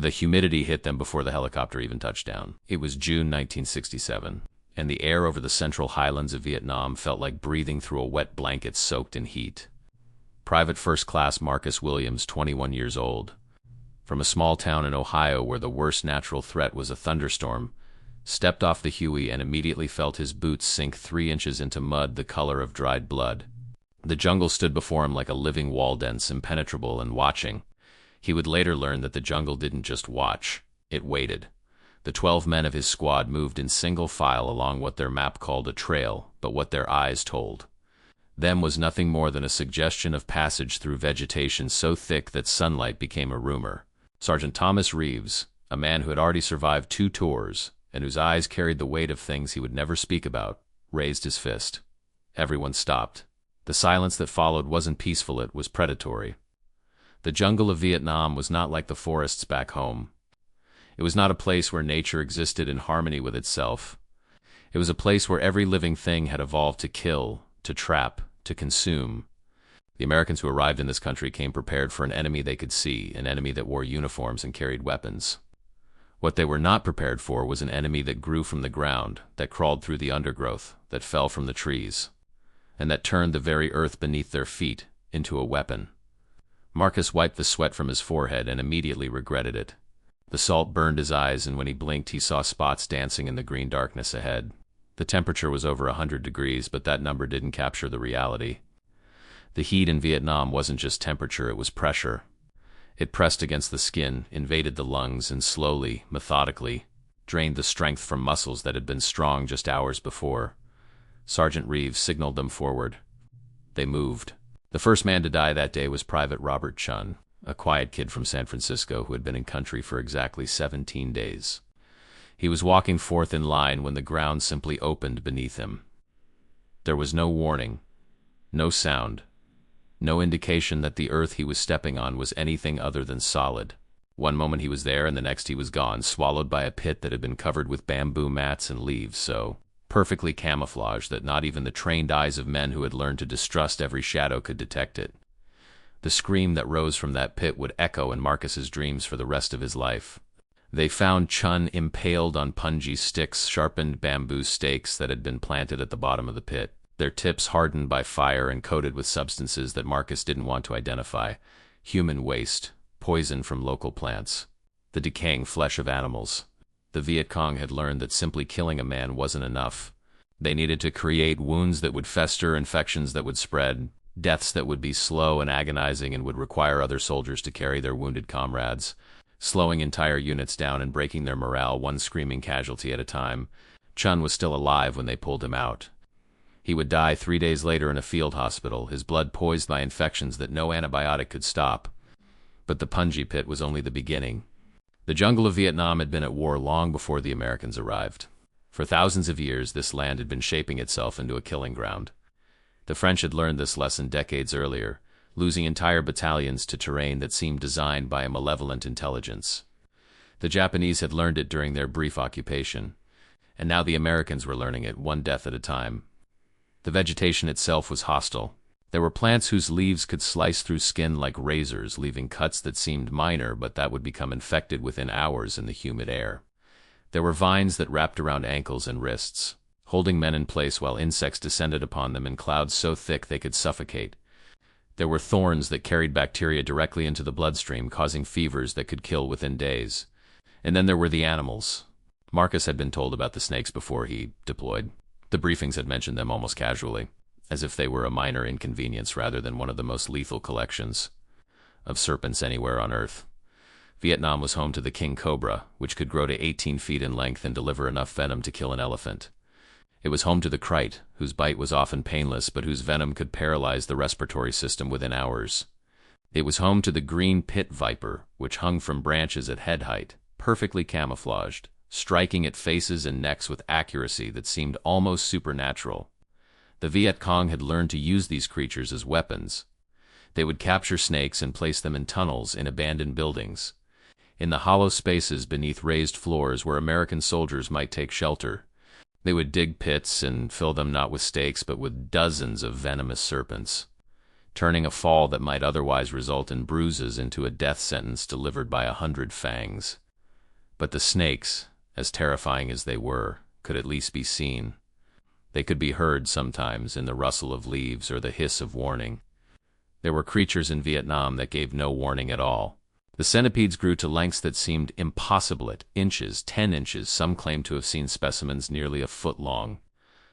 The humidity hit them before the helicopter even touched down. It was June 1967, and the air over the central highlands of Vietnam felt like breathing through a wet blanket soaked in heat. Private First Class Marcus Williams, 21 years old, from a small town in Ohio where the worst natural threat was a thunderstorm, stepped off the Huey and immediately felt his boots sink 3 inches into mud the color of dried blood. The jungle stood before him like a living wall, dense, impenetrable, and watching. He would later learn that the jungle didn't just watch, it waited. The 12 men of his squad moved in single file along what their map called a trail, but what their eyes told them was nothing more than a suggestion of passage through vegetation so thick that sunlight became a rumor. Sergeant Thomas Reeves, a man who had already survived 2 tours, and whose eyes carried the weight of things he would never speak about, raised his fist. Everyone stopped. The silence that followed wasn't peaceful, it was predatory. The jungle of Vietnam was not like the forests back home. It was not a place where nature existed in harmony with itself. It was a place where every living thing had evolved to kill, to trap, to consume. The Americans who arrived in this country came prepared for an enemy they could see, an enemy that wore uniforms and carried weapons. What they were not prepared for was an enemy that grew from the ground, that crawled through the undergrowth, that fell from the trees, and that turned the very earth beneath their feet into a weapon. Marcus wiped the sweat from his forehead and immediately regretted it. The salt burned his eyes, and when he blinked, he saw spots dancing in the green darkness ahead. The temperature was over 100 degrees, but that number didn't capture the reality. The heat in Vietnam wasn't just temperature, it was pressure. It pressed against the skin, invaded the lungs, and slowly, methodically, drained the strength from muscles that had been strong just hours before. Sergeant Reeves signaled them forward. They moved. The first man to die that day was Private Robert Chun, a quiet kid from San Francisco who had been in country for exactly 17 days. He was walking forth in line when the ground simply opened beneath him. There was no warning, no sound, no indication that the earth he was stepping on was anything other than solid. One moment he was there, and the next he was gone, swallowed by a pit that had been covered with bamboo mats and leaves so perfectly camouflaged that not even the trained eyes of men who had learned to distrust every shadow could detect it. The scream that rose from that pit would echo in Marcus's dreams for the rest of his life. They found Chun impaled on punji sticks, sharpened bamboo stakes that had been planted at the bottom of the pit, their tips hardened by fire and coated with substances that Marcus didn't want to identify. Human waste, poison from local plants, the decaying flesh of animals. The Viet Cong had learned that simply killing a man wasn't enough. They needed to create wounds that would fester, infections that would spread, deaths that would be slow and agonizing and would require other soldiers to carry their wounded comrades, slowing entire units down and breaking their morale, one screaming casualty at a time. Chun was still alive when they pulled him out. He would die 3 days later in a field hospital, his blood poisoned by infections that no antibiotic could stop. But the punji pit was only the beginning. The jungle of Vietnam had been at war long before the Americans arrived. For thousands of years, this land had been shaping itself into a killing ground. The French had learned this lesson decades earlier, losing entire battalions to terrain that seemed designed by a malevolent intelligence. The Japanese had learned it during their brief occupation, and now the Americans were learning it, one death at a time. The vegetation itself was hostile. There were plants whose leaves could slice through skin like razors, leaving cuts that seemed minor but that would become infected within hours in the humid air. There were vines that wrapped around ankles and wrists, holding men in place while insects descended upon them in clouds so thick they could suffocate. There were thorns that carried bacteria directly into the bloodstream, causing fevers that could kill within days. And then there were the animals. Marcus had been told about the snakes before he deployed. The briefings had mentioned them almost casually, as if they were a minor inconvenience rather than one of the most lethal collections of serpents anywhere on Earth. Vietnam was home to the king cobra, which could grow to 18 feet in length and deliver enough venom to kill an elephant. It was home to the kite, whose bite was often painless but whose venom could paralyze the respiratory system within hours. It was home to the green pit viper, which hung from branches at head height, perfectly camouflaged, striking at faces and necks with accuracy that seemed almost supernatural. The Viet Cong had learned to use these creatures as weapons. They would capture snakes and place them in tunnels in abandoned buildings, in the hollow spaces beneath raised floors where American soldiers might take shelter. They would dig pits and fill them not with stakes but with dozens of venomous serpents. turning a fall that might otherwise result in bruises into a death sentence delivered by 100 fangs. But the snakes, as terrifying as they were, could at least be seen. They could be heard sometimes in the rustle of leaves or the hiss of warning. There were creatures in Vietnam that gave no warning at all. The centipedes grew to lengths that seemed impossible at inches, 10 inches. Some claimed to have seen specimens nearly a foot long.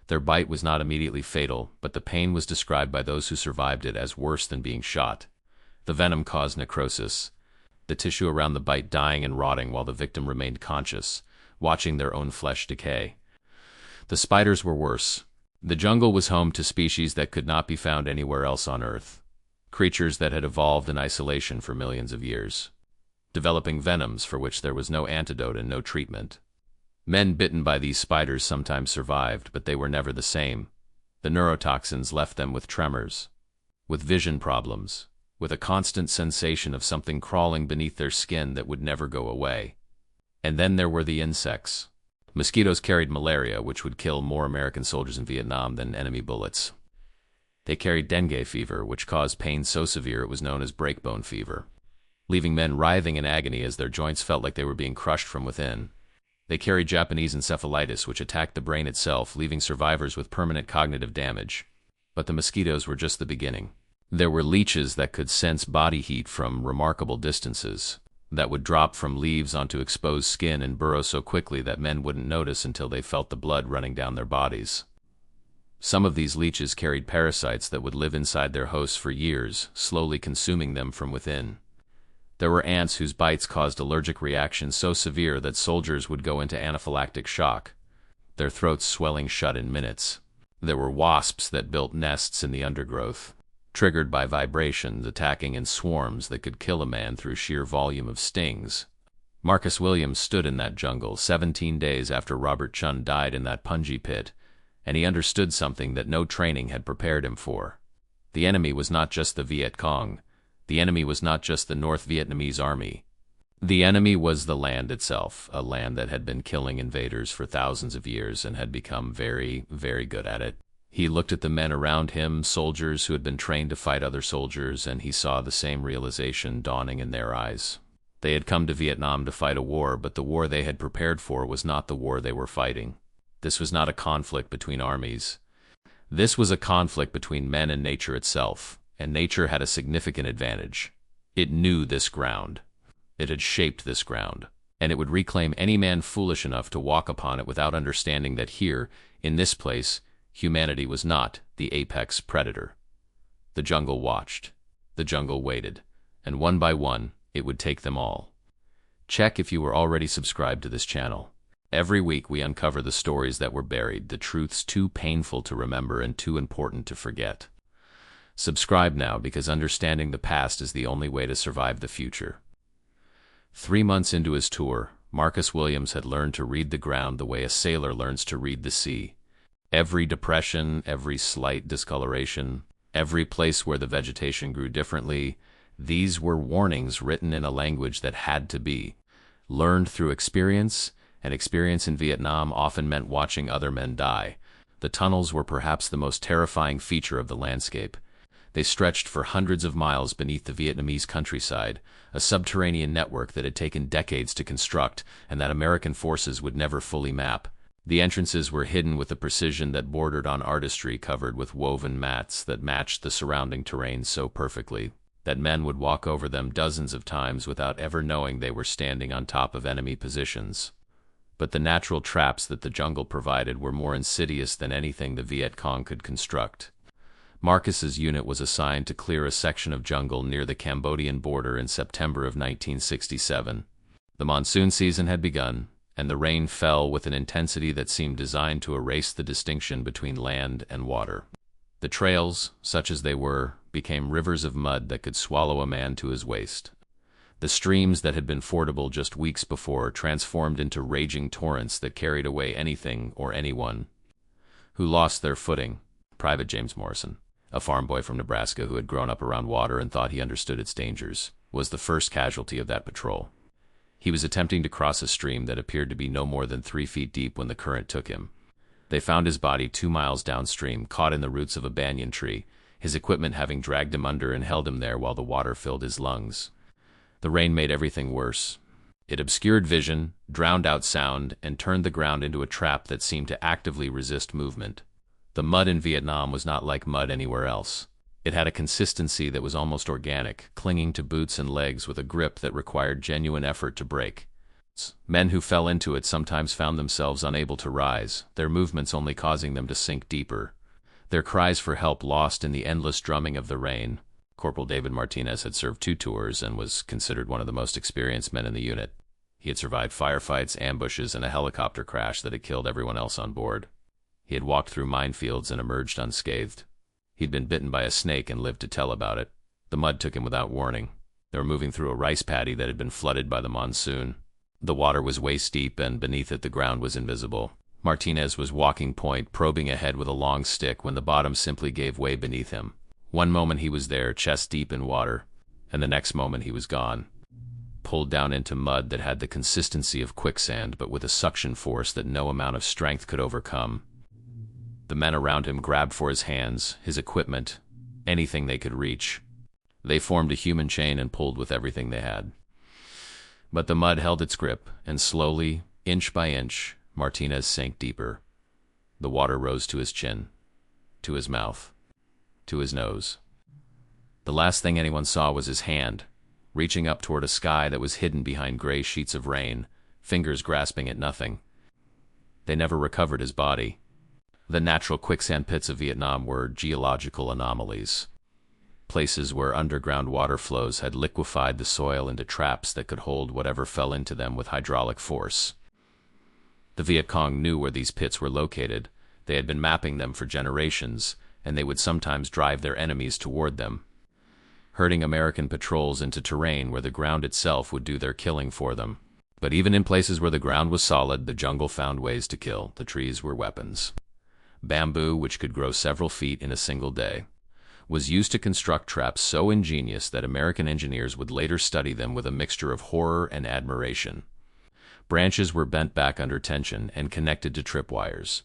Their bite was not immediately fatal, but the pain was described by those who survived it as worse than being shot. The venom caused necrosis, the tissue around the bite dying and rotting while the victim remained conscious, watching their own flesh decay. The spiders were worse. The jungle was home to species that could not be found anywhere else on Earth. Creatures that had evolved in isolation for millions of years, developing venoms for which there was no antidote and no treatment. Men bitten by these spiders sometimes survived, but they were never the same. The neurotoxins left them with tremors, with vision problems, with a constant sensation of something crawling beneath their skin that would never go away. And then there were the insects. Mosquitoes carried malaria, which would kill more American soldiers in Vietnam than enemy bullets. They carried dengue fever, which caused pain so severe it was known as breakbone fever, leaving men writhing in agony as their joints felt like they were being crushed from within. They carried Japanese encephalitis, which attacked the brain itself, leaving survivors with permanent cognitive damage. But the mosquitoes were just the beginning. There were leeches that could sense body heat from remarkable distances, that would drop from leaves onto exposed skin and burrow so quickly that men wouldn't notice until they felt the blood running down their bodies. Some of these leeches carried parasites that would live inside their hosts for years, slowly consuming them from within. There were ants whose bites caused allergic reactions so severe that soldiers would go into anaphylactic shock, their throats swelling shut in minutes. There were wasps that built nests in the undergrowth, triggered by vibrations, attacking in swarms that could kill a man through sheer volume of stings. Marcus Williams stood in that jungle 17 days after Robert Chun died in that punji pit, and he understood something that no training had prepared him for. The enemy was not just the Viet Cong. The enemy was not just the North Vietnamese army. The enemy was the land itself, a land that had been killing invaders for thousands of years and had become very, very good at it. He looked at the men around him, soldiers who had been trained to fight other soldiers, and he saw the same realization dawning in their eyes. They had come to Vietnam to fight a war, but the war they had prepared for was not the war they were fighting. This was not a conflict between armies. This was a conflict between men and nature itself, and nature had a significant advantage. It knew this ground. It had shaped this ground, and it would reclaim any man foolish enough to walk upon it without understanding that here, in this place, humanity was not the apex predator. The jungle watched. The jungle waited, and one by one, it would take them all. Check if you were already subscribed to this channel. Every week we uncover the stories that were buried, the truths too painful to remember and too important to forget. Subscribe now, because understanding the past is the only way to survive the future. 3 months into his tour, Marcus Williams had learned to read the ground the way a sailor learns to read the sea. Every depression, every slight discoloration, every place where the vegetation grew differently, these were warnings written in a language that had to be learned through experience, and experience in Vietnam often meant watching other men die. The tunnels were perhaps the most terrifying feature of the landscape. They stretched for hundreds of miles beneath the Vietnamese countryside, a subterranean network that had taken decades to construct and that American forces would never fully map. The entrances were hidden with a precision that bordered on artistry, covered with woven mats that matched the surrounding terrain so perfectly that men would walk over them dozens of times without ever knowing they were standing on top of enemy positions. But the natural traps that the jungle provided were more insidious than anything the Viet Cong could construct. Marcus's unit was assigned to clear a section of jungle near the Cambodian border in September of 1967. The monsoon season had begun, and the rain fell with an intensity that seemed designed to erase the distinction between land and water. The trails, such as they were, became rivers of mud that could swallow a man to his waist. The streams that had been fordable just weeks before transformed into raging torrents that carried away anything or anyone who lost their footing. Private James Morrison, a farm boy from Nebraska who had grown up around water and thought he understood its dangers, was the first casualty of that patrol. He was attempting to cross a stream that appeared to be no more than 3 feet deep when the current took him. They found his body 2 miles downstream, caught in the roots of a banyan tree, his equipment having dragged him under and held him there while the water filled his lungs. The rain made everything worse. It obscured vision, drowned out sound, and turned the ground into a trap that seemed to actively resist movement. The mud in Vietnam was not like mud anywhere else. It had a consistency that was almost organic, clinging to boots and legs with a grip that required genuine effort to break. Men who fell into it sometimes found themselves unable to rise, their movements only causing them to sink deeper. Their cries for help lost in the endless drumming of the rain. Corporal David Martinez had served 2 tours and was considered one of the most experienced men in the unit. He had survived firefights, ambushes, and a helicopter crash that had killed everyone else on board. He had walked through minefields and emerged unscathed. He'd been bitten by a snake and lived to tell about it. The mud took him without warning. They were moving through a rice paddy that had been flooded by the monsoon. The water was waist-deep, and beneath it the ground was invisible. Martinez was walking point, probing ahead with a long stick when the bottom simply gave way beneath him. One moment he was there, chest-deep in water, and the next moment he was gone. Pulled down into mud that had the consistency of quicksand, but with a suction force that no amount of strength could overcome. The men around him grabbed for his hands, his equipment, anything they could reach. They formed a human chain and pulled with everything they had. But the mud held its grip, and slowly, inch by inch, Martinez sank deeper. The water rose to his chin, to his mouth, to his nose. The last thing anyone saw was his hand, reaching up toward a sky that was hidden behind gray sheets of rain, fingers grasping at nothing. They never recovered his body. The natural quicksand pits of Vietnam were geological anomalies. Places where underground water flows had liquefied the soil into traps that could hold whatever fell into them with hydraulic force. The Viet Cong knew where these pits were located. They had been mapping them for generations, and they would sometimes drive their enemies toward them, herding American patrols into terrain where the ground itself would do their killing for them. But even in places where the ground was solid, the jungle found ways to kill. The trees were weapons. Bamboo, which could grow several feet in a single day, was used to construct traps so ingenious that American engineers would later study them with a mixture of horror and admiration. Branches were bent back under tension and connected to tripwires,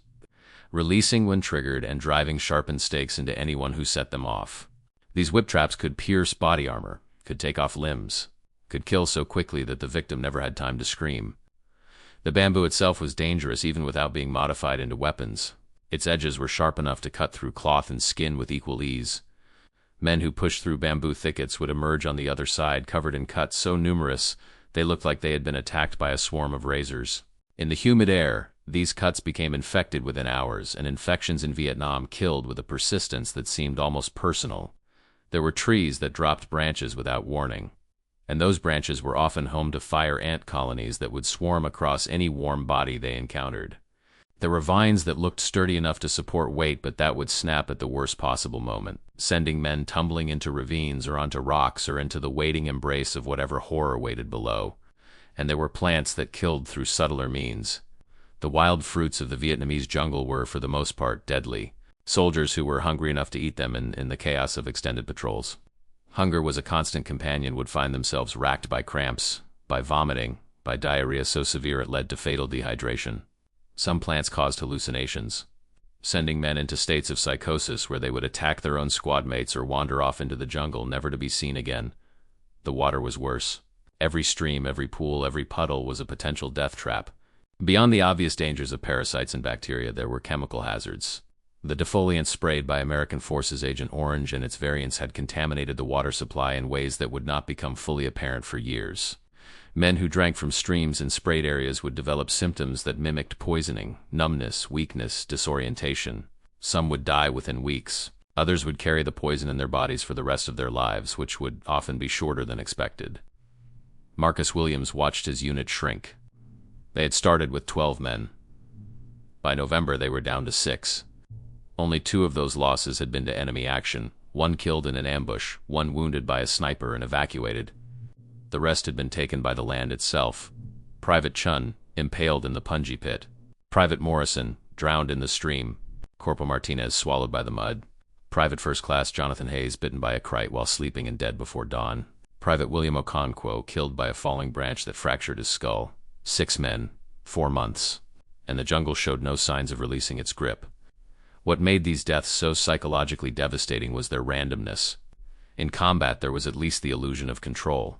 releasing when triggered and driving sharpened stakes into anyone who set them off. These whip traps could pierce body armor, could take off limbs, could kill so quickly that the victim never had time to scream. The bamboo itself was dangerous even without being modified into weapons. Its edges were sharp enough to cut through cloth and skin with equal ease. Men who pushed through bamboo thickets would emerge on the other side covered in cuts so numerous they looked like they had been attacked by a swarm of razors. In the humid air, these cuts became infected within hours, and infections in Vietnam killed with a persistence that seemed almost personal. There were trees that dropped branches without warning, and those branches were often home to fire ant colonies that would swarm across any warm body they encountered. There were vines that looked sturdy enough to support weight, but that would snap at the worst possible moment, sending men tumbling into ravines or onto rocks or into the waiting embrace of whatever horror waited below. And there were plants that killed through subtler means. The wild fruits of the Vietnamese jungle were, for the most part, deadly. Soldiers who were hungry enough to eat them in the chaos of extended patrols. Hunger was a constant companion, would find themselves racked by cramps, by vomiting, by diarrhea so severe it led to fatal dehydration. Some plants caused hallucinations, sending men into states of psychosis where they would attack their own squad mates or wander off into the jungle, never to be seen again. The water was worse. Every stream, every pool, every puddle was a potential death trap. Beyond the obvious dangers of parasites and bacteria, there were chemical hazards. The defoliant sprayed by American Forces Agent Orange and its variants had contaminated the water supply in ways that would not become fully apparent for years. Men who drank from streams in sprayed areas would develop symptoms that mimicked poisoning: numbness, weakness, disorientation. Some would die within weeks. Others would carry the poison in their bodies for the rest of their lives, which would often be shorter than expected. Marcus Williams watched his unit shrink. They had started with 12 men. By November, they were down to 6. Only 2 of those losses had been to enemy action, 1 killed in an ambush, 1 wounded by a sniper and evacuated. The rest had been taken by the land itself. Private Chun, impaled in the Punji pit. Private Morrison, drowned in the stream. Corporal Martinez, swallowed by the mud. Private First Class Jonathan Hayes, bitten by a kite while sleeping and dead before dawn. Private William Okonkwo, killed by a falling branch that fractured his skull. 6 men, 4 months, and the jungle showed no signs of releasing its grip. What made these deaths so psychologically devastating was their randomness. In combat, there was at least the illusion of control.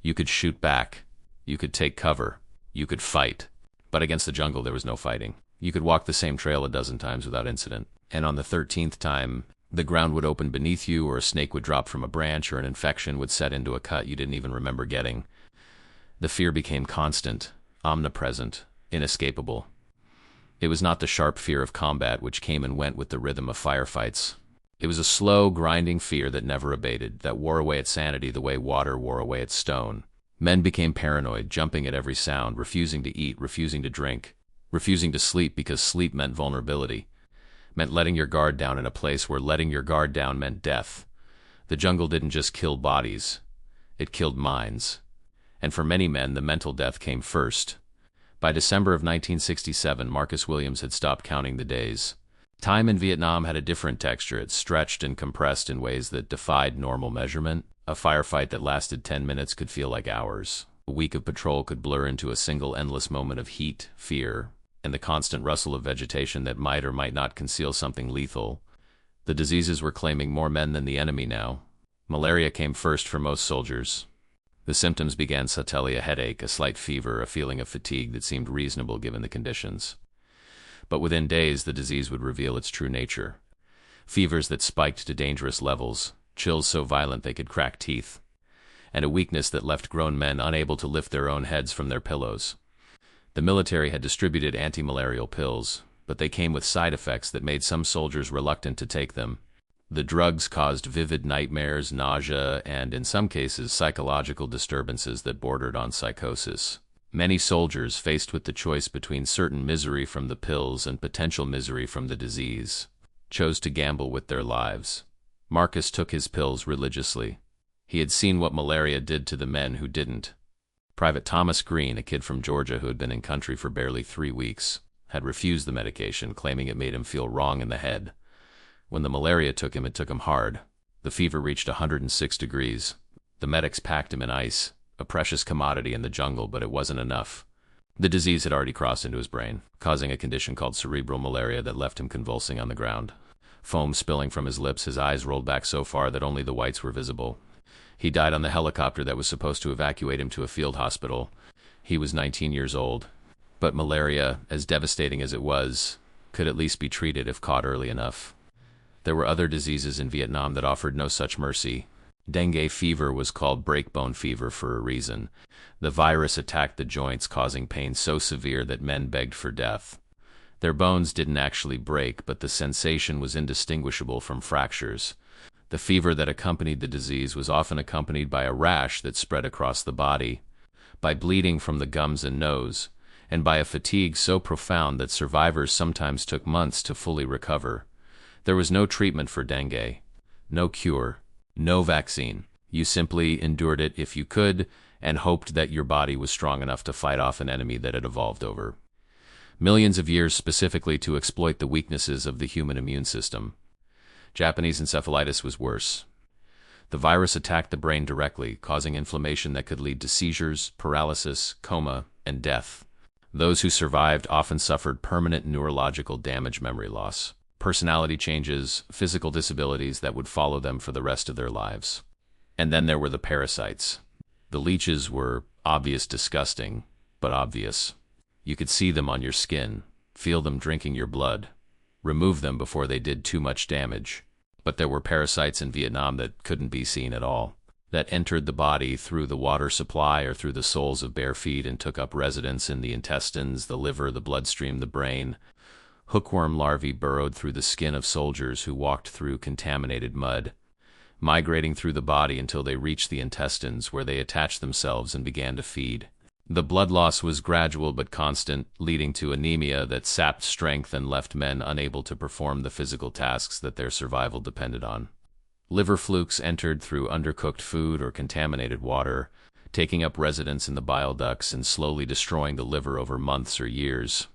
You could shoot back, you could take cover, you could fight. But against the jungle, there was no fighting. You could walk the same trail a dozen times without incident, and on the 13th time, the ground would open beneath you, or a snake would drop from a branch, or an infection would set into a cut you didn't even remember getting. The fear became constant, omnipresent, inescapable. It was not the sharp fear of combat which came and went with the rhythm of firefights. It was a slow, grinding fear that never abated, that wore away at sanity the way water wore away at stone. Men became paranoid, jumping at every sound, refusing to eat, refusing to drink, refusing to sleep because sleep meant vulnerability, meant letting your guard down in a place where letting your guard down meant death. The jungle didn't just kill bodies, it killed minds. And for many men, the mental death came first. By December of 1967, Marcus Williams had stopped counting the days. Time in Vietnam had a different texture. It stretched and compressed in ways that defied normal measurement. A firefight that lasted 10 minutes could feel like hours. A week of patrol could blur into a single endless moment of heat, fear, and the constant rustle of vegetation that might or might not conceal something lethal. The diseases were claiming more men than the enemy now. Malaria came first for most soldiers. The symptoms began subtly: a headache, a slight fever, a feeling of fatigue that seemed reasonable given the conditions. But within days, the disease would reveal its true nature. Fevers that spiked to dangerous levels, chills so violent they could crack teeth, and a weakness that left grown men unable to lift their own heads from their pillows. The military had distributed anti-malarial pills, but they came with side effects that made some soldiers reluctant to take them. The drugs caused vivid nightmares, nausea, and in some cases psychological disturbances that bordered on psychosis. Many soldiers, faced with the choice between certain misery from the pills and potential misery from the disease, chose to gamble with their lives. Marcus took his pills religiously. He had seen what malaria did to the men who didn't. Private Thomas Green, a kid from Georgia who had been in country for barely 3 weeks, had refused the medication, claiming it made him feel wrong in the head. When the malaria took him, it took him hard. The fever reached 106 degrees. The medics packed him in ice, a precious commodity in the jungle, but it wasn't enough. The disease had already crossed into his brain, causing a condition called cerebral malaria that left him convulsing on the ground. Foam spilling from his lips, his eyes rolled back so far that only the whites were visible. He died on the helicopter that was supposed to evacuate him to a field hospital. He was 19 years old. But malaria, as devastating as it was, could at least be treated if caught early enough. There were other diseases in Vietnam that offered no such mercy. Dengue fever was called breakbone fever for a reason. The virus attacked the joints, causing pain so severe that men begged for death. Their bones didn't actually break, but the sensation was indistinguishable from fractures. The fever that accompanied the disease was often accompanied by a rash that spread across the body, by bleeding from the gums and nose, and by a fatigue so profound that survivors sometimes took months to fully recover. There was no treatment for dengue, no cure, no vaccine. You simply endured it if you could, and hoped that your body was strong enough to fight off an enemy that had evolved over millions of years specifically to exploit the weaknesses of the human immune system. Japanese encephalitis was worse. The virus attacked the brain directly, causing inflammation that could lead to seizures, paralysis, coma, and death. Those who survived often suffered permanent neurological damage, memory loss, personality changes, physical disabilities that would follow them for the rest of their lives. And then there were the parasites. The leeches were obvious, disgusting, but obvious. You could see them on your skin, feel them drinking your blood, remove them before they did too much damage. But there were parasites in Vietnam that couldn't be seen at all, that entered the body through the water supply or through the soles of bare feet and took up residence in the intestines, the liver, the bloodstream, the brain. Hookworm larvae burrowed through the skin of soldiers who walked through contaminated mud, migrating through the body until they reached the intestines, where they attached themselves and began to feed. The blood loss was gradual but constant, leading to anemia that sapped strength and left men unable to perform the physical tasks that their survival depended on. Liver flukes entered through undercooked food or contaminated water, taking up residence in the bile ducts and slowly destroying the liver over months or years.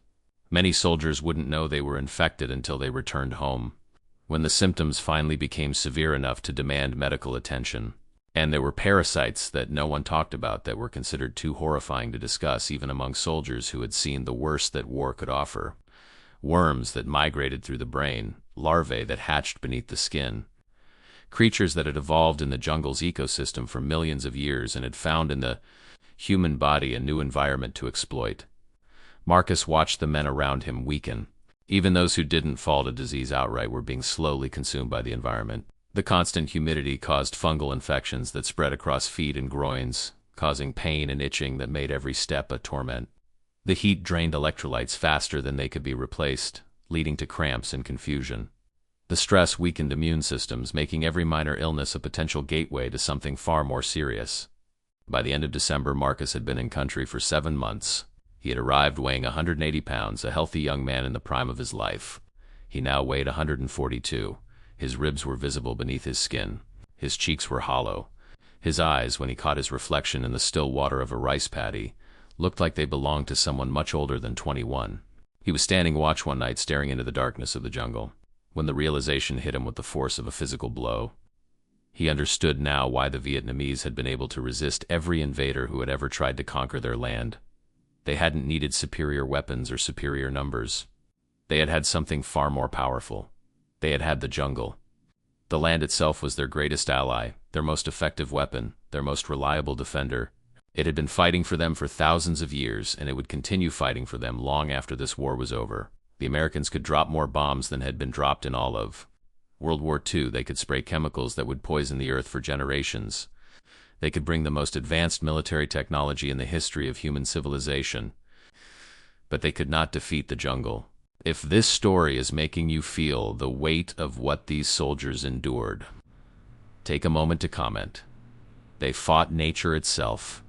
Many soldiers wouldn't know they were infected until they returned home, when the symptoms finally became severe enough to demand medical attention. And there were parasites that no one talked about, that were considered too horrifying to discuss even among soldiers who had seen the worst that war could offer. Worms that migrated through the brain, larvae that hatched beneath the skin. Creatures that had evolved in the jungle's ecosystem for millions of years and had found in the human body a new environment to exploit. Marcus watched the men around him weaken. Even those who didn't fall to disease outright were being slowly consumed by the environment. The constant humidity caused fungal infections that spread across feet and groins, causing pain and itching that made every step a torment. The heat drained electrolytes faster than they could be replaced, leading to cramps and confusion. The stress weakened immune systems, making every minor illness a potential gateway to something far more serious. By the end of December, Marcus had been in country for 7 months. He had arrived weighing 180 pounds, a healthy young man in the prime of his life. He now weighed 142. His ribs were visible beneath his skin. His cheeks were hollow. His eyes, when he caught his reflection in the still water of a rice paddy, looked like they belonged to someone much older than 21. He was standing watch one night, staring into the darkness of the jungle, when the realization hit him with the force of a physical blow. He understood now why the Vietnamese had been able to resist every invader who had ever tried to conquer their land. They hadn't needed superior weapons or superior numbers. They had had something far more powerful. They had had the jungle. The land itself was their greatest ally, their most effective weapon, their most reliable defender. It had been fighting for them for thousands of years, and it would continue fighting for them long after this war was over. The Americans could drop more bombs than had been dropped in all of World War II. They could spray chemicals that would poison the earth for generations. They could bring the most advanced military technology in the history of human civilization. But they could not defeat the jungle. If this story is making you feel the weight of what these soldiers endured, take a moment to comment. They fought nature itself.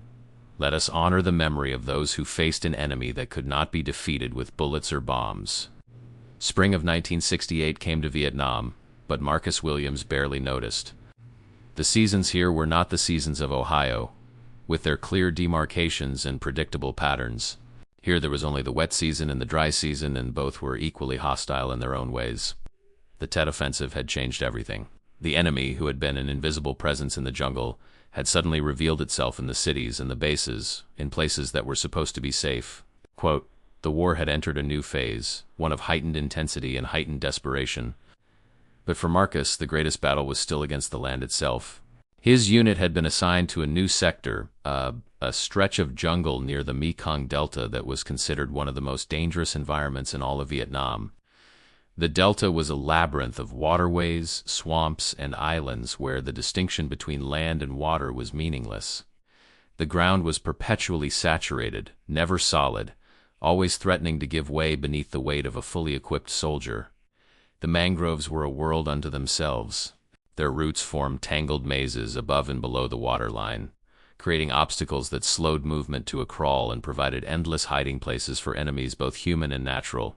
Let us honor the memory of those who faced an enemy that could not be defeated with bullets or bombs. Spring of 1968 came to Vietnam, but Marcus Williams barely noticed. The seasons here were not the seasons of Ohio, with their clear demarcations and predictable patterns. Here there was only the wet season and the dry season, and both were equally hostile in their own ways. The Tet Offensive had changed everything. The enemy, who had been an invisible presence in the jungle, had suddenly revealed itself in the cities and the bases, in places that were supposed to be safe. Quote, the war had entered a new phase, one of heightened intensity and heightened desperation. But for Marcus, the greatest battle was still against the land itself. His unit had been assigned to a new sector, a stretch of jungle near the Mekong Delta that was considered one of the most dangerous environments in all of Vietnam. The delta was a labyrinth of waterways, swamps, and islands where the distinction between land and water was meaningless. The ground was perpetually saturated, never solid, always threatening to give way beneath the weight of a fully equipped soldier. The mangroves were a world unto themselves. Their roots formed tangled mazes above and below the waterline, creating obstacles that slowed movement to a crawl and provided endless hiding places for enemies both human and natural.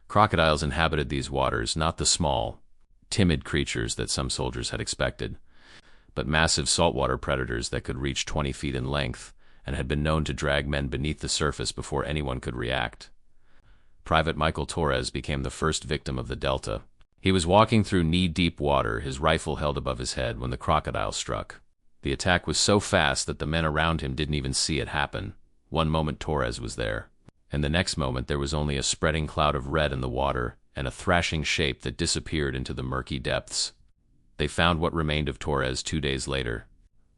Crocodiles inhabited these waters, not the small, timid creatures that some soldiers had expected, but massive saltwater predators that could reach 20 feet in length and had been known to drag men beneath the surface before anyone could react. Private Michael Torres became the first victim of the Delta. He was walking through knee-deep water, his rifle held above his head, when the crocodile struck. The attack was so fast that the men around him didn't even see it happen. One moment Torres was there, and the next moment there was only a spreading cloud of red in the water and a thrashing shape that disappeared into the murky depths. They found what remained of Torres 2 days later,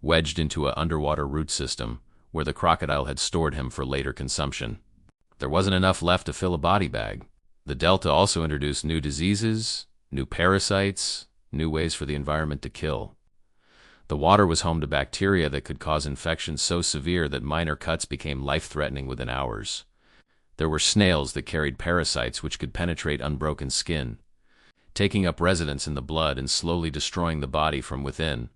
wedged into an underwater root system where the crocodile had stored him for later consumption. There wasn't enough left to fill a body bag. The Delta also introduced new diseases, new parasites, new ways for the environment to kill. The water was home to bacteria that could cause infections so severe that minor cuts became life-threatening within hours. There were snails that carried parasites which could penetrate unbroken skin, taking up residence in the blood and slowly destroying the body from within.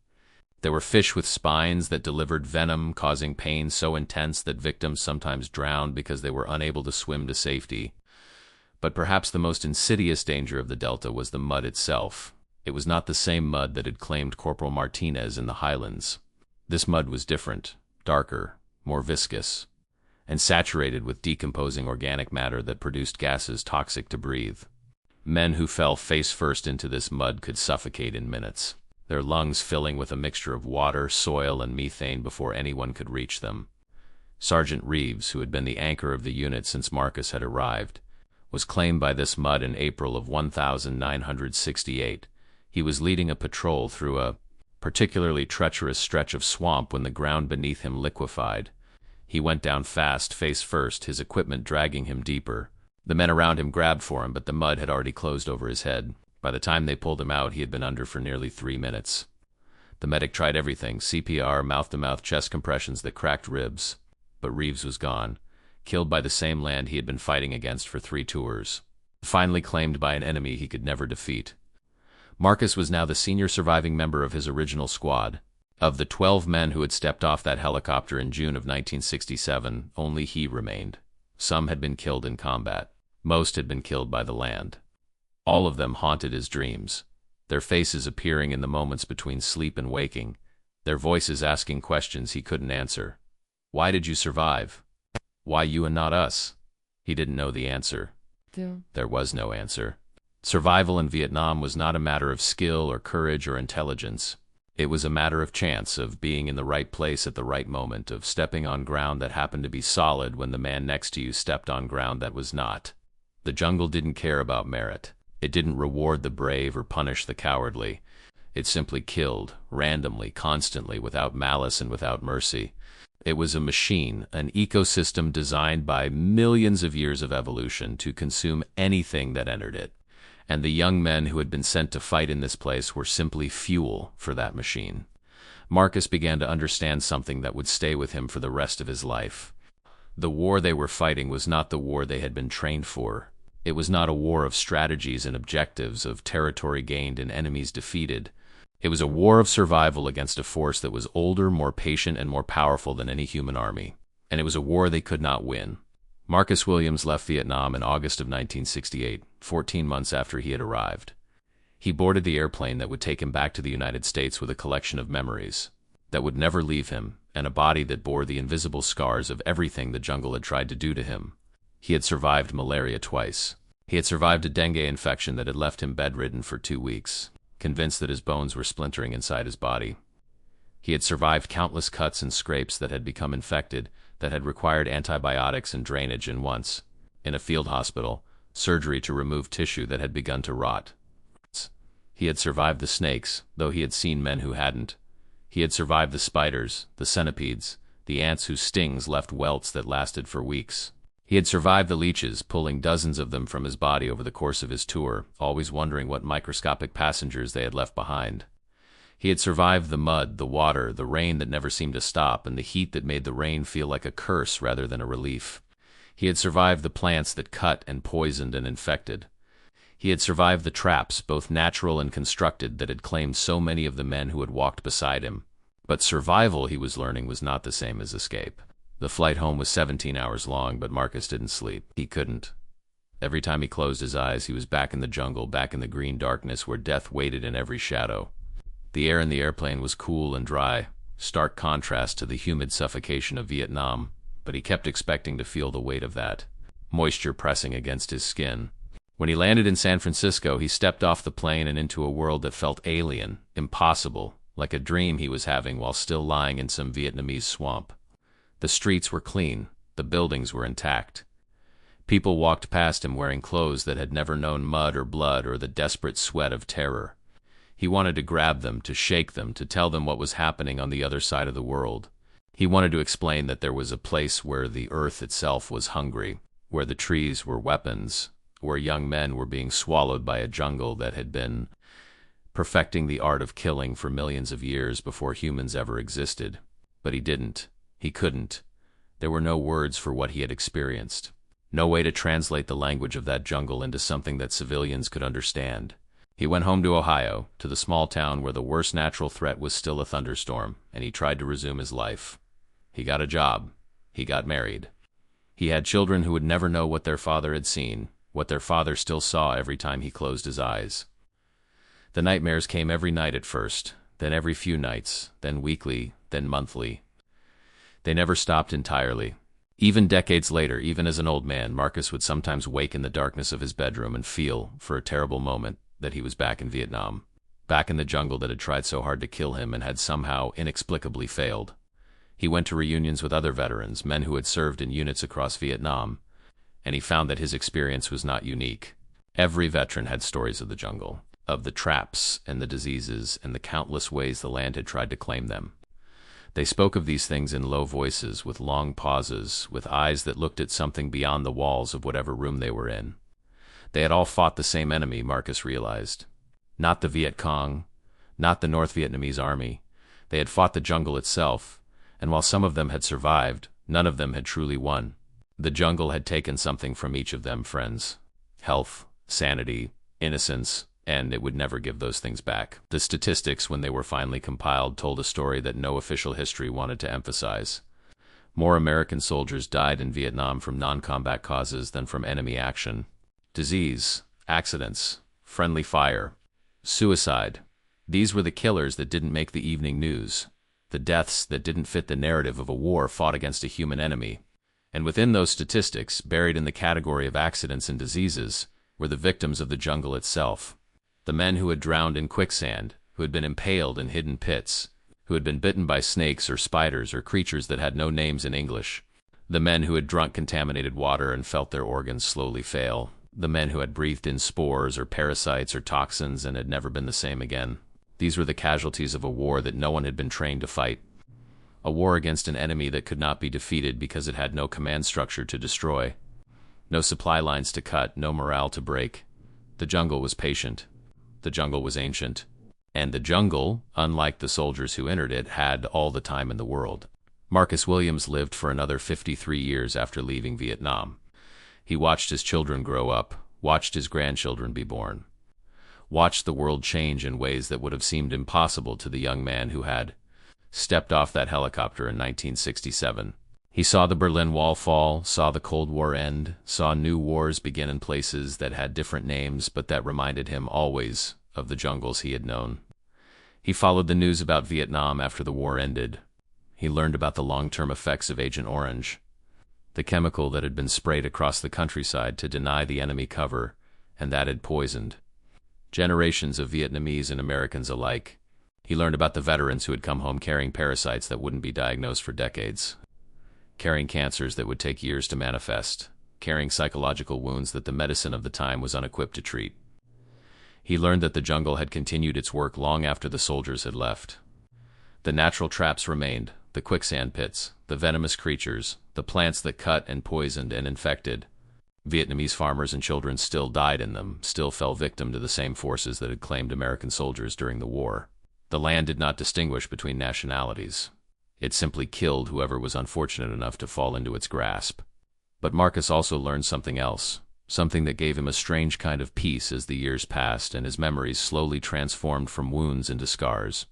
There were fish with spines that delivered venom, causing pain so intense that victims sometimes drowned because they were unable to swim to safety. But perhaps the most insidious danger of the Delta was the mud itself. It was not the same mud that had claimed Corporal Martinez in the highlands. This mud was different, darker, more viscous, and saturated with decomposing organic matter that produced gases toxic to breathe. Men who fell face first into this mud could suffocate in minutes, their lungs filling with a mixture of water, soil, and methane before anyone could reach them. Sergeant Reeves, who had been the anchor of the unit since Marcus had arrived, was claimed by this mud in April of 1968. He was leading a patrol through a particularly treacherous stretch of swamp when the ground beneath him liquefied. He went down fast, face first, his equipment dragging him deeper. The men around him grabbed for him, but the mud had already closed over his head. By the time they pulled him out, he had been under for nearly 3 minutes. The medic tried everything, CPR, mouth-to-mouth chest compressions that cracked ribs. But Reeves was gone, killed by the same land he had been fighting against for 3 tours. Finally claimed by an enemy he could never defeat. Marcus was now the senior surviving member of his original squad. Of the 12 men who had stepped off that helicopter in June of 1967, only he remained. Some had been killed in combat. Most had been killed by the land. All of them haunted his dreams, their faces appearing in the moments between sleep and waking, their voices asking questions he couldn't answer. Why did you survive? Why you and not us? He didn't know the answer. There was no answer. Survival in Vietnam was not a matter of skill or courage or intelligence. It was a matter of chance, of being in the right place at the right moment, of stepping on ground that happened to be solid when the man next to you stepped on ground that was not. The jungle didn't care about merit. It didn't reward the brave or punish the cowardly. It simply killed, randomly, constantly, without malice and without mercy. It was a machine, an ecosystem designed by millions of years of evolution to consume anything that entered it. And the young men who had been sent to fight in this place were simply fuel for that machine. Marcus began to understand something that would stay with him for the rest of his life. The war they were fighting was not the war they had been trained for. It was not a war of strategies and objectives, of territory gained and enemies defeated. It was a war of survival against a force that was older, more patient, and more powerful than any human army. And it was a war they could not win. Marcus Williams left Vietnam in August of 1968, 14 months after he had arrived. He boarded the airplane that would take him back to the United States with a collection of memories that would never leave him, and a body that bore the invisible scars of everything the jungle had tried to do to him. He had survived malaria twice. He had survived a dengue infection that had left him bedridden for 2 weeks, convinced that his bones were splintering inside his body. He had survived countless cuts and scrapes that had become infected, that had required antibiotics and drainage, and once, in a field hospital, surgery to remove tissue that had begun to rot. He had survived the snakes, though he had seen men who hadn't. He had survived the spiders, the centipedes, the ants whose stings left welts that lasted for weeks. He had survived the leeches, pulling dozens of them from his body over the course of his tour, always wondering what microscopic passengers they had left behind. He had survived the mud, the water, the rain that never seemed to stop, and the heat that made the rain feel like a curse rather than a relief. He had survived the plants that cut and poisoned and infected. He had survived the traps, both natural and constructed, that had claimed so many of the men who had walked beside him. But survival, he was learning, was not the same as escape. The flight home was 17 hours long, but Marcus didn't sleep. He couldn't. Every time he closed his eyes, he was back in the jungle, back in the green darkness where death waited in every shadow. The air in the airplane was cool and dry, stark contrast to the humid suffocation of Vietnam, but he kept expecting to feel the weight of that, moisture pressing against his skin. When he landed in San Francisco, he stepped off the plane and into a world that felt alien, impossible, like a dream he was having while still lying in some Vietnamese swamp. The streets were clean, the buildings were intact. People walked past him wearing clothes that had never known mud or blood or the desperate sweat of terror. He wanted to grab them, to shake them, to tell them what was happening on the other side of the world. He wanted to explain that there was a place where the earth itself was hungry, where the trees were weapons, where young men were being swallowed by a jungle that had been perfecting the art of killing for millions of years before humans ever existed. But he didn't. He couldn't. There were no words for what he had experienced. No way to translate the language of that jungle into something that civilians could understand. He went home to Ohio, to the small town where the worst natural threat was still a thunderstorm, and he tried to resume his life. He got a job. He got married. He had children who would never know what their father had seen, what their father still saw every time he closed his eyes. The nightmares came every night at first, then every few nights, then weekly, then monthly. They never stopped entirely. Even decades later, even as an old man, Marcus would sometimes wake in the darkness of his bedroom and feel, for a terrible moment, that he was back in Vietnam, back in the jungle that had tried so hard to kill him and had somehow inexplicably failed. He went to reunions with other veterans, men who had served in units across Vietnam, and he found that his experience was not unique. Every veteran had stories of the jungle, of the traps and the diseases and the countless ways the land had tried to claim them. They spoke of these things in low voices, with long pauses, with eyes that looked at something beyond the walls of whatever room they were in. They had all fought the same enemy, Marcus realized. Not the Viet Cong, not the North Vietnamese army. They had fought the jungle itself, and while some of them had survived, none of them had truly won. The jungle had taken something from each of them, friends. Health, sanity, innocence, and it would never give those things back. The statistics, when they were finally compiled, told a story that no official history wanted to emphasize. More American soldiers died in Vietnam from non-combat causes than from enemy action. Disease, accidents, friendly fire, suicide. These were the killers that didn't make the evening news. The deaths that didn't fit the narrative of a war fought against a human enemy. And within those statistics, buried in the category of accidents and diseases, were the victims of the jungle itself. The men who had drowned in quicksand, who had been impaled in hidden pits, who had been bitten by snakes or spiders or creatures that had no names in English. The men who had drunk contaminated water and felt their organs slowly fail. The men who had breathed in spores or parasites or toxins and had never been the same again. These were the casualties of a war that no one had been trained to fight. A war against an enemy that could not be defeated because it had no command structure to destroy. No supply lines to cut, no morale to break. The jungle was patient. The jungle was ancient. And the jungle, unlike the soldiers who entered it, had all the time in the world. Marcus Williams lived for another 53 years after leaving Vietnam. He watched his children grow up, watched his grandchildren be born, watched the world change in ways that would have seemed impossible to the young man who had stepped off that helicopter in 1967. He saw the Berlin Wall fall, saw the Cold War end, saw new wars begin in places that had different names but that reminded him always of the jungles he had known. He followed the news about Vietnam after the war ended. He learned about the long-term effects of Agent Orange, the chemical that had been sprayed across the countryside to deny the enemy cover, and that had poisoned generations of Vietnamese and Americans alike. He learned about the veterans who had come home carrying parasites that wouldn't be diagnosed for decades, carrying cancers that would take years to manifest, carrying psychological wounds that the medicine of the time was unequipped to treat. He learned that the jungle had continued its work long after the soldiers had left. The natural traps remained, the quicksand pits, the venomous creatures, the plants that cut and poisoned and infected. Vietnamese farmers and children still died in them, still fell victim to the same forces that had claimed American soldiers during the war. The land did not distinguish between nationalities. It simply killed whoever was unfortunate enough to fall into its grasp. But Marcus also learned something else, something that gave him a strange kind of peace as the years passed and his memories slowly transformed from wounds into scars.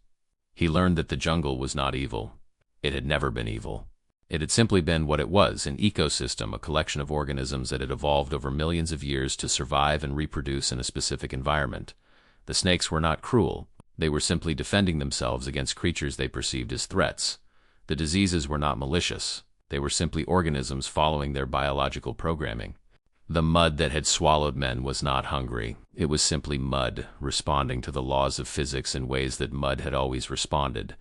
He learned that the jungle was not evil. It had never been evil. It had simply been what it was, an ecosystem, a collection of organisms that had evolved over millions of years to survive and reproduce in a specific environment. The snakes were not cruel. They were simply defending themselves against creatures they perceived as threats. The diseases were not malicious. They were simply organisms following their biological programming. The mud that had swallowed men was not hungry. It was simply mud, responding to the laws of physics in ways that mud had always responded.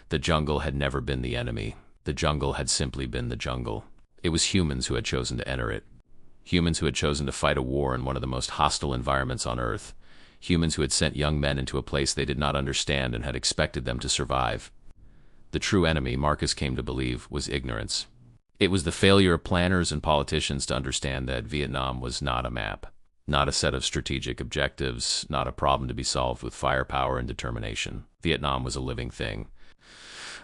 The jungle had never been the enemy. The jungle had simply been the jungle. It was humans who had chosen to enter it. Humans who had chosen to fight a war in one of the most hostile environments on Earth. Humans who had sent young men into a place they did not understand and had expected them to survive. The true enemy, Marcus came to believe, was ignorance. It was the failure of planners and politicians to understand that Vietnam was not a map, not a set of strategic objectives, not a problem to be solved with firepower and determination. Vietnam was a living thing,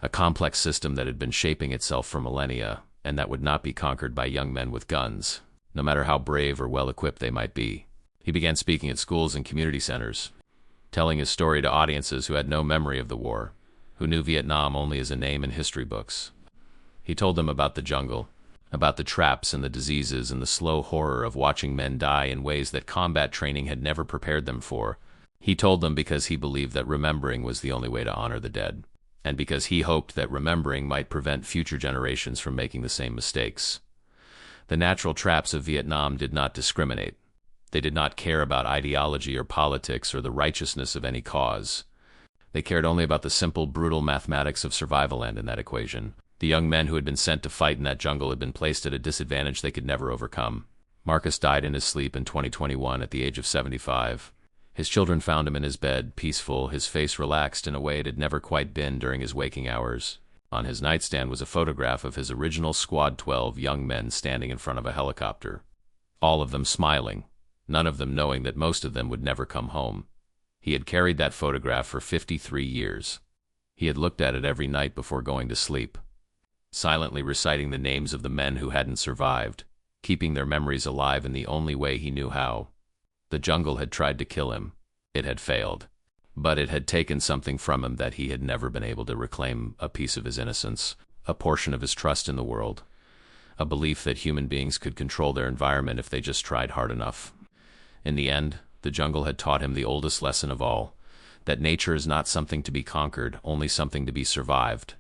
a complex system that had been shaping itself for millennia, and that would not be conquered by young men with guns, no matter how brave or well-equipped they might be. He began speaking at schools and community centers, telling his story to audiences who had no memory of the war, who knew Vietnam only as a name in history books. He told them about the jungle, about the traps and the diseases and the slow horror of watching men die in ways that combat training had never prepared them for. He told them because he believed that remembering was the only way to honor the dead, and because he hoped that remembering might prevent future generations from making the same mistakes. The natural traps of Vietnam did not discriminate. They did not care about ideology or politics or the righteousness of any cause. They cared only about the simple, brutal mathematics of survival, and in that equation, the young men who had been sent to fight in that jungle had been placed at a disadvantage they could never overcome. Marcus died in his sleep in 2021 at the age of 75. His children found him in his bed, peaceful, his face relaxed in a way it had never quite been during his waking hours. On his nightstand was a photograph of his original Squad 12 young men standing in front of a helicopter. All of them smiling, none of them knowing that most of them would never come home. He had carried that photograph for 53 years. He had looked at it every night before going to sleep, silently reciting the names of the men who hadn't survived, keeping their memories alive in the only way he knew how. The jungle had tried to kill him. It had failed. But it had taken something from him that he had never been able to reclaim: a piece of his innocence, a portion of his trust in the world, a belief that human beings could control their environment if they just tried hard enough. In the end, the jungle had taught him the oldest lesson of all, that nature is not something to be conquered, only something to be survived.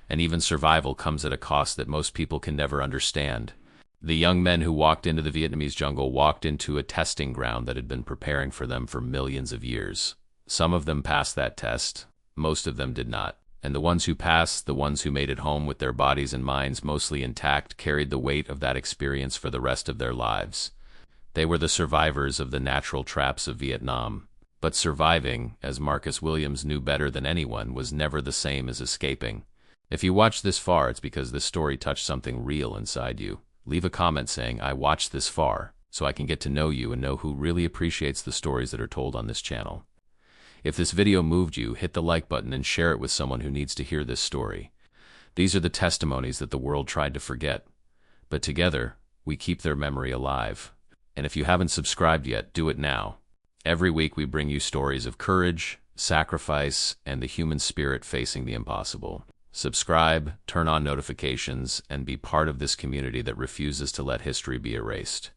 And even survival comes at a cost that most people can never understand. The young men who walked into the Vietnamese jungle walked into a testing ground that had been preparing for them for millions of years. Some of them passed that test, most of them did not. And the ones who passed, the ones who made it home with their bodies and minds mostly intact, carried the weight of that experience for the rest of their lives. They were the survivors of the natural traps of Vietnam. But surviving, as Marcus Williams knew better than anyone, was never the same as escaping. If you watched this far, it's because this story touched something real inside you. Leave a comment saying, "I watched this far," so I can get to know you and know who really appreciates the stories that are told on this channel. If this video moved you, hit the like button and share it with someone who needs to hear this story. These are the testimonies that the world tried to forget. But together, we keep their memory alive. And if you haven't subscribed yet, do it now. Every week we bring you stories of courage, sacrifice, and the human spirit facing the impossible. Subscribe, turn on notifications, and be part of this community that refuses to let history be erased.